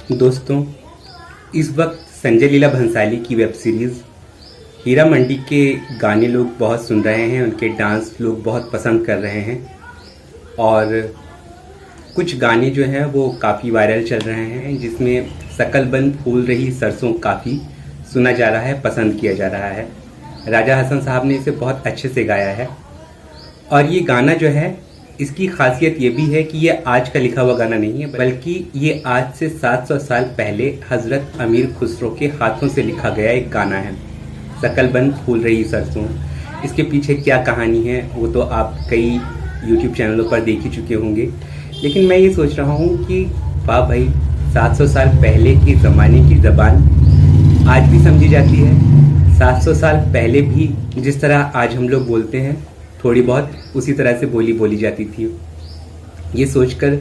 दोस्तों, इस वक्त संजय लीला भंसाली की वेब सीरीज़ हीरा मंडी के गाने लोग बहुत सुन रहे हैं, उनके डांस लोग बहुत पसंद कर रहे हैं और कुछ गाने जो हैं वो काफ़ी वायरल चल रहे हैं, जिसमें शकलबंद फूल रही सरसों काफ़ी सुना जा रहा है, पसंद किया जा रहा है। राजा हसन साहब ने इसे बहुत अच्छे से गाया है और ये गाना जो है, इसकी खासियत ये भी है कि ये आज का लिखा हुआ गाना नहीं है, बल्कि ये आज से 700 साल पहले हज़रत अमीर खुसरो के हाथों से लिखा गया एक गाना है, शकलबंद फूल रही सरसों। इसके पीछे क्या कहानी है वो तो आप कई YouTube चैनलों पर देख ही चुके होंगे, लेकिन मैं ये सोच रहा हूँ कि वाह भाई, 700 साल पहले के ज़माने की ज़बान आज भी समझी जाती है। 700 साल पहले भी जिस तरह आज हम लोग बोलते हैं, थोड़ी बहुत उसी तरह से बोली जाती थी। ये सोचकर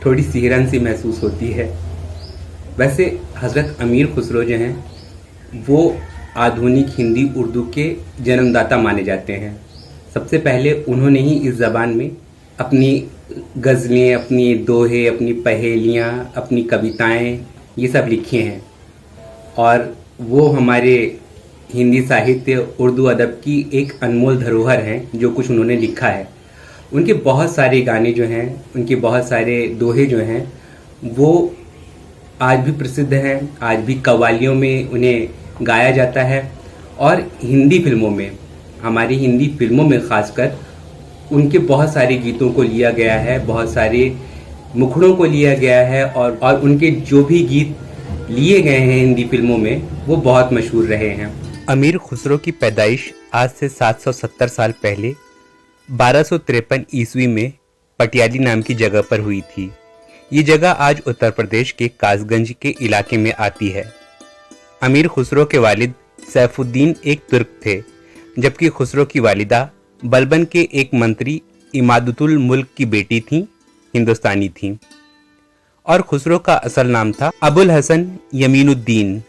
थोड़ी सिहरन सी महसूस होती है। वैसे हज़रत अमीर खुसरो जो हैं वो आधुनिक हिंदी उर्दू के जन्मदाता माने जाते हैं। सबसे पहले उन्होंने ही इस ज़बान में अपनी गज़लें, अपनी दोहे, अपनी पहेलियाँ, अपनी कविताएं ये सब लिखी हैं और वो हमारे हिंदी साहित्य, उर्दू अदब की एक अनमोल धरोहर हैं जो कुछ उन्होंने लिखा है। उनके बहुत सारे गाने जो हैं, उनके बहुत सारे दोहे जो हैं वो आज भी प्रसिद्ध हैं, आज भी कव्वालियों में उन्हें गाया जाता है और हिंदी फिल्मों में, हमारी हिंदी फिल्मों में ख़ासकर उनके बहुत सारे गीतों को लिया गया है, बहुत सारे मुखड़ों को लिया गया है और उनके जो भी गीत लिए गए हैं हिंदी फिल्मों में वो बहुत मशहूर रहे हैं। अमीर खुसरो की पैदाइश आज से 770 साल पहले 1253 ईस्वी में पटियाली नाम की जगह पर हुई थी। ये जगह आज उत्तर प्रदेश के कासगंज के इलाके में आती है। अमीर खुसरो के वालिद सैफुद्दीन एक तुर्क थे, जबकि खुसरो की वालिदा बलबन के एक मंत्री इमादतुल मुल्क की बेटी थीं, हिंदुस्तानी थीं और खुसरो का असल नाम था अबुल हसन यमीनुद्दीन।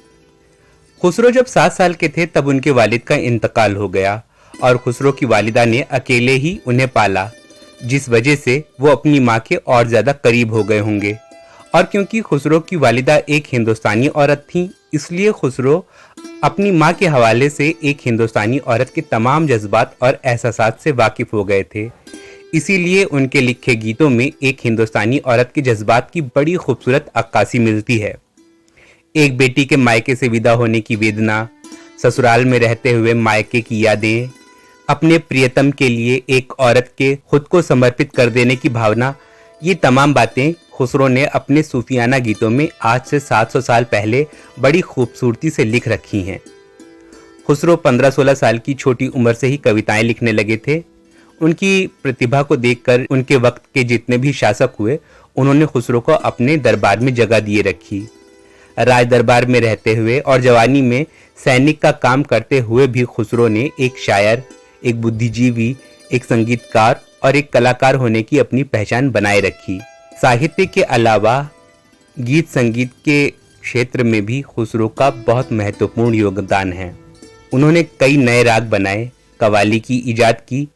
खुसरो जब 7 साल के थे तब उनके वालिद का इंतकाल हो गया और खुसरो की वालिदा ने अकेले ही उन्हें पाला, जिस वजह से वो अपनी माँ के और ज़्यादा करीब हो गए होंगे। और क्योंकि खुसरो की वालिदा एक हिंदुस्तानी औरत थी, इसलिए खुसरो अपनी माँ के हवाले से एक हिंदुस्तानी औरत के तमाम जज्बात और एहसासात से वाकिफ़ हो गए थे। इसीलिए उनके लिखे गीतों में एक हिंदुस्तानी औरत के जज्बात की बड़ी खूबसूरत अक्कासी मिलती है। एक बेटी के मायके से विदा होने की वेदना, ससुराल में रहते हुए मायके की यादें, अपने प्रियतम के लिए एक औरत के खुद को समर्पित कर देने की भावना, ये तमाम बातें खुसरो ने अपने सूफियाना गीतों में आज से 700 साल पहले बड़ी खूबसूरती से लिख रखी हैं। खुसरो 15-16 साल की छोटी उम्र से ही कविताएं लिखने लगे थे। उनकी प्रतिभा को देखकर उनके वक्त के जितने भी शासक हुए, उन्होंने खुसरो को अपने दरबार में जगह दिए रखी। राज दरबार में रहते हुए और जवानी में सैनिक का काम करते हुए भी खुसरो ने एक शायर, एक बुद्धिजीवी, एक संगीतकार और एक कलाकार होने की अपनी पहचान बनाए रखी। साहित्य के अलावा गीत संगीत के क्षेत्र में भी खुसरो का बहुत महत्वपूर्ण योगदान है। उन्होंने कई नए राग बनाए, कव्वाली की इजाद की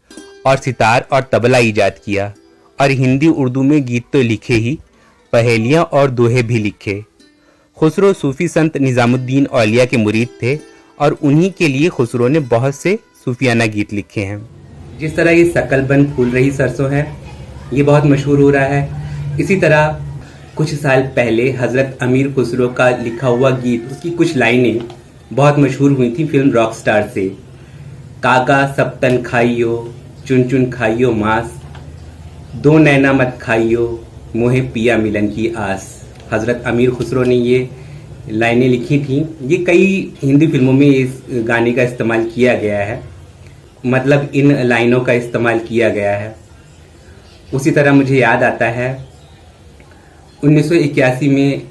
और सितार और तबला इजाद किया और हिंदी उर्दू में गीत तो लिखे ही, पहेलियाँ और दोहे भी लिखे। खुसरो सूफी संत निज़ामुद्दीन औलिया के मुरीद थे और उन्हीं के लिए खुसरो ने बहुत से सूफियाना गीत लिखे हैं। जिस तरह ये शकलबंद फूल रही सरसों है, ये बहुत मशहूर हो रहा है, इसी तरह कुछ साल पहले हज़रत अमीर खुसरो का लिखा हुआ गीत, उसकी कुछ लाइनें बहुत मशहूर हुई थी फिल्म रॉकस्टार से। कागा सब तन खाइयो, चुन चुन खाइयो मांस, दो नैना मत खाइयो, मोहे पिया मिलन की आस। हज़रत अमीर खुसरो ने ये लाइनें लिखी थी। ये कई हिंदी फिल्मों में इस गाने का इस्तेमाल किया गया है, मतलब इन लाइनों का इस्तेमाल किया गया है। उसी तरह मुझे याद आता है 1981 में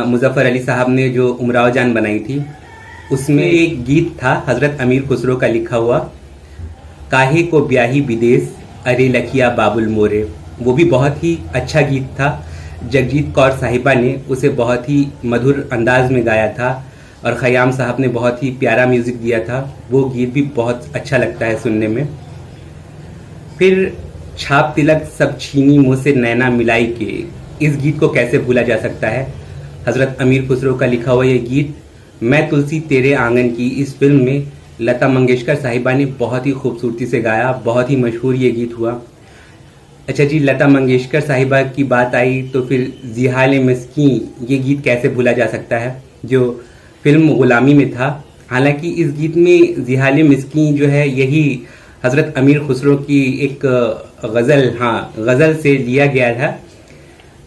मुज़फ़्फ़र अली साहब ने जो उमराव जान बनाई थी, उसमें एक गीत था हज़रत अमीर खुसरो का लिखा हुआ, काहे को ब्याही विदेश अरे लखिया बाबुल मोरे। वो भी बहुत ही अच्छा गीत था। जगजीत कौर साहिबा ने उसे बहुत ही मधुर अंदाज में गाया था और ख़याम साहब ने बहुत ही प्यारा म्यूज़िक दिया था। वो गीत भी बहुत अच्छा लगता है सुनने में। फिर छाप तिलक सब छीनी मुँह से नैना मिलाई के, इस गीत को कैसे भूला जा सकता है। हज़रत अमीर खुसरो का लिखा हुआ ये गीत मैं तुलसी तेरे आंगन की, इस फिल्म में लता मंगेशकर साहिबा ने बहुत ही खूबसूरती से गाया, बहुत ही मशहूर ये गीत हुआ। अच्छा जी, लता मंगेशकर साहिबा की बात आई तो फिर ज़िहाल मिस्कीन ये गीत कैसे भूला जा सकता है, जो फिल्म गुलामी में था। हालांकि इस गीत में ज़िहाल मिस्कीन जो है यही हज़रत अमीर खुसरो की एक गज़ल, हाँ गज़ल से लिया गया था,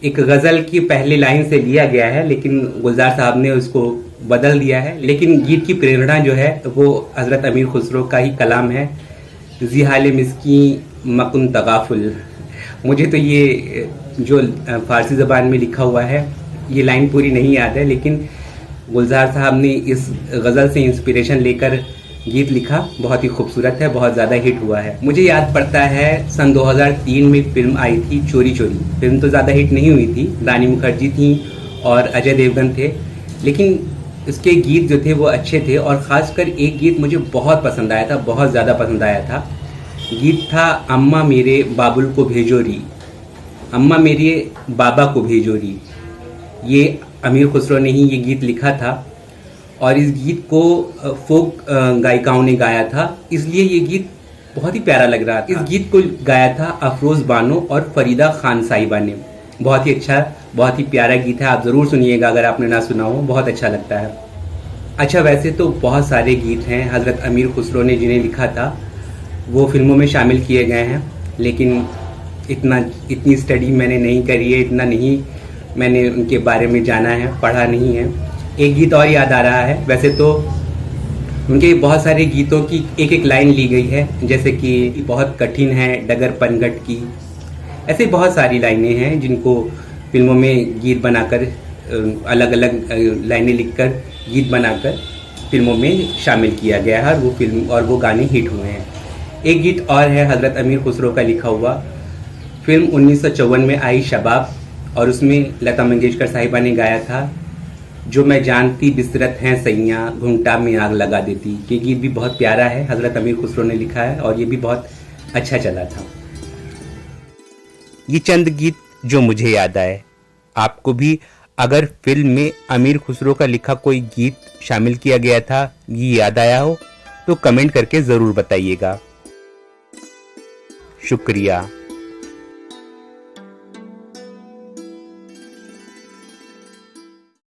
एक गज़ल की पहली लाइन से लिया गया है, लेकिन गुलजार साहब ने उसको बदल दिया है। लेकिन गीत की प्रेरणा जो है वो हज़रत अमीर खुसरो का ही कलाम है, ज़िहाल मिस्कीन मकुन तगाफुल। मुझे तो ये जो फ़ारसी ज़बान में लिखा हुआ है ये लाइन पूरी नहीं याद है, लेकिन गुलजार साहब ने इस गज़ल से इंस्पिरेशन लेकर गीत लिखा, बहुत ही खूबसूरत है, बहुत ज़्यादा हिट हुआ है। मुझे याद पड़ता है सन 2003 में फिल्म आई थी चोरी चोरी। फिल्म तो ज़्यादा हिट नहीं हुई थी, रानी मुखर्जी थी और अजय देवगन थे, लेकिन इसके गीत जो थे वो अच्छे थे। और ख़ासकर एक गीत मुझे बहुत पसंद आया था, बहुत ज़्यादा पसंद आया था। गीत था अम्मा मेरे बाबुल को भेजो री, अम्मा मेरे बाबा को भेजो री। ये अमीर खुसरो ने ही ये गीत लिखा था और इस गीत को फोक गायिकाओं ने गाया था, इसलिए ये गीत बहुत ही प्यारा लग रहा था। इस गीत को गाया था अफरोज़ बानो और फरीदा खान साहिबा ने। बहुत ही अच्छा, बहुत ही प्यारा गीत है, आप ज़रूर सुनिएगा अगर आपने ना सुना हो, बहुत अच्छा लगता है। अच्छा, वैसे तो बहुत सारे गीत हैं हज़रत अमीर खुसरो ने जिन्हें लिखा था वो फिल्मों में शामिल किए गए हैं, लेकिन इतनी स्टडी मैंने नहीं करी है, इतना नहीं मैंने उनके बारे में जाना है, पढ़ा नहीं है। एक गीत और याद आ रहा है, वैसे तो उनके बहुत सारे गीतों की एक एक लाइन ली गई है, जैसे कि बहुत कठिन है डगर पनघट की, ऐसे बहुत सारी लाइनें हैं जिनको फिल्मों में गीत बनाकर अलग अलग लाइनें लिखकर गीत बनाकर फिल्मों में शामिल किया गया है और वो फिल्म और वो गाने हिट हुए हैं। एक गीत और है हज़रत अमीर खुसरो का लिखा हुआ, फिल्म 1954 में आई शबाब, और उसमें लता मंगेशकर साहिबा ने गाया था जो मैं जानती बिसरत हैं सैयाँ घुंघटा में आग लगा देती। ये गीत भी बहुत प्यारा है, हज़रत अमीर खुसरो ने लिखा है और ये भी बहुत अच्छा चला था। ये चंद गीत जो मुझे याद आए। आपको भी अगर फिल्म में अमीर खुसरो का लिखा कोई गीत शामिल किया गया था, ये याद आया हो तो कमेंट करके ज़रूर बताइएगा। शुक्रिया।